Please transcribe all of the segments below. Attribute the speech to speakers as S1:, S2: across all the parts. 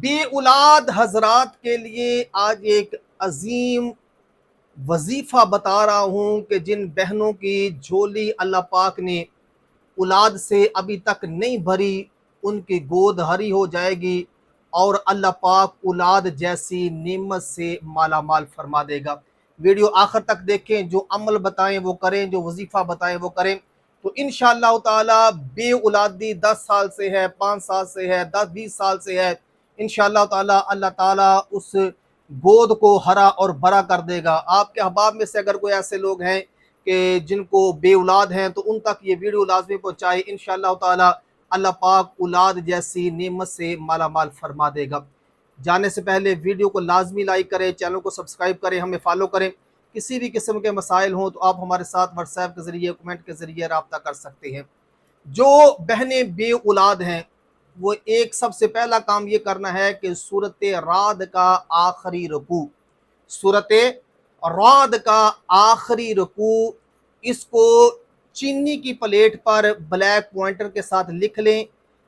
S1: بے اولاد حضرات کے لیے آج ایک عظیم وظیفہ بتا رہا ہوں کہ جن بہنوں کی جھولی اللہ پاک نے اولاد سے ابھی تک نہیں بھری، ان کی گود ہری ہو جائے گی اور اللہ پاک اولاد جیسی نعمت سے مالا مال فرما دے گا۔ ویڈیو آخر تک دیکھیں، جو عمل بتائیں وہ کریں، جو وظیفہ بتائیں وہ کریں، تو انشاءاللہ تعالی بے اولادی 10 سال سے ہے، 5 سال سے ہے، 10-20 سال سے ہے، انشاءاللہ تعالی اللہ تعالی اس گود کو ہرا اور بھرا کر دے گا۔ آپ کے احباب میں سے اگر کوئی ایسے لوگ ہیں کہ جن کو بے اولاد ہیں تو ان تک یہ ویڈیو لازمی پہنچائے، انشاءاللہ تعالی اللہ پاک اولاد جیسی نعمت سے مالا مال فرما دے گا۔ جانے سے پہلے ویڈیو کو لازمی لائک کریں، چینل کو سبسکرائب کریں، ہمیں فالو کریں۔ کسی بھی قسم کے مسائل ہوں تو آپ ہمارے ساتھ واٹس ایپ کے ذریعے، کمنٹ کے ذریعے رابطہ کر سکتے ہیں۔ جو بہنیں بے اولاد ہیں وہ ایک سب سے پہلا کام یہ کرنا ہے کہ سورۃ رعد کا آخری رکوع، سورۃ رعد کا آخری رکوع، اس کو چینی کی پلیٹ پر بلیک پوائنٹر کے ساتھ لکھ لیں۔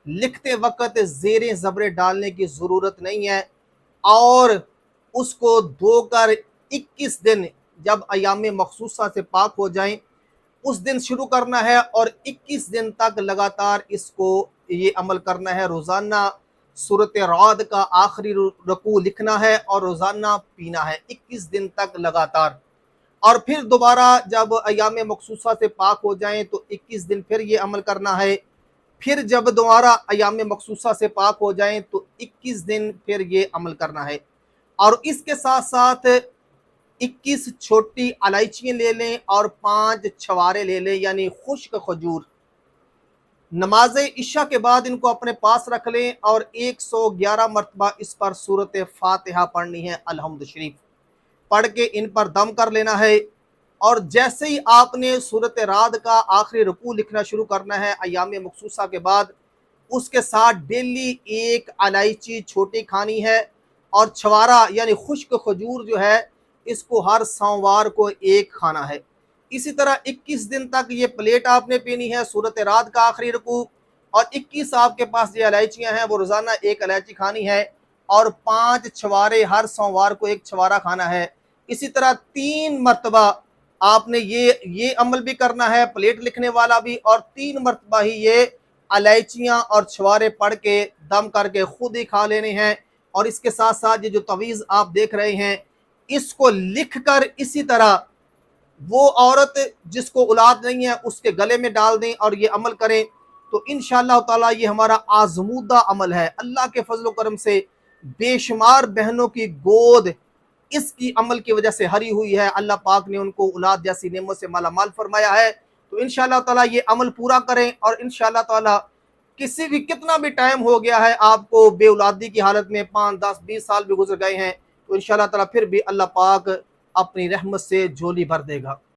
S1: لکھتے وقت زیریں زبریں ڈالنے کی ضرورت نہیں ہے، اور اس کو دھو کر 21 دن جب ایام مخصوصہ سے پاک ہو جائیں اس دن شروع کرنا ہے، اور 21 دن تک لگاتار اس کو یہ عمل کرنا ہے۔ روزانہ سورۃ رعد کا آخری رکوع لکھنا ہے اور روزانہ پینا ہے 21 دن تک لگاتار، اور پھر دوبارہ جب ایام مخصوصہ سے پاک ہو جائیں تو 21 دن پھر یہ عمل کرنا ہے، پھر جب دوبارہ ایام مخصوصہ سے پاک ہو جائیں تو 21 دن پھر یہ عمل کرنا ہے۔ اور اس کے ساتھ ساتھ 21 چھوٹی الائچیاں لے لیں اور 5 چھوارے لے لیں، یعنی خشک کھجور۔ نماز عشاء کے بعد ان کو اپنے پاس رکھ لیں اور 111 مرتبہ اس پر سورۃ فاتحہ پڑھنی ہے، الحمد شریف پڑھ کے ان پر دم کر لینا ہے۔ اور جیسے ہی آپ نے سورۃ رعد کا آخری رکوع لکھنا شروع کرنا ہے ایام مخصوصہ کے بعد، اس کے ساتھ ڈیلی 1 الائچی چھوٹی کھانی ہے، اور چھوارا یعنی خشک کھجور جو ہے اس کو ہر سوموار کو 1 کھانا ہے۔ اسی طرح 21 دن تک یہ پلیٹ آپ نے پینی ہے، سورۃ رعد کا آخری رکوع، اور 21 آپ کے پاس یہ الائچیاں ہیں وہ روزانہ 1 الائچی کھانی ہے، اور 5 چھوارے ہر سوموار کو 1 چھوارا کھانا ہے۔ اسی طرح 3 مرتبہ آپ نے یہ عمل بھی کرنا ہے، پلیٹ لکھنے والا بھی، اور 3 مرتبہ ہی یہ الائچیاں اور چھوارے پڑھ کے دم کر کے خود ہی کھا لینے ہیں۔ اور اس کے ساتھ ساتھ یہ جو تعویذ آپ دیکھ رہے ہیں اس کو لکھ کر اسی طرح وہ عورت جس کو اولاد نہیں ہے اس کے گلے میں ڈال دیں اور یہ عمل کریں، تو انشاءاللہ تعالی یہ ہمارا آزمودہ عمل ہے۔ اللہ کے فضل و کرم سے بے شمار بہنوں کی گود اس کی عمل کی وجہ سے ہری ہوئی ہے، اللہ پاک نے ان کو اولاد جیسی نعمت سے مالا مال فرمایا ہے۔ تو انشاءاللہ تعالی یہ عمل پورا کریں، اور انشاءاللہ تعالی کسی بھی کتنا بھی ٹائم ہو گیا ہے آپ کو بے اولادی کی حالت میں، 5 10 20 سال بھی گزر گئے ہیں، تو انشاءاللہ تعالی پھر بھی اللہ پاک اپنی رحمت سے جھولی بھر دے گا۔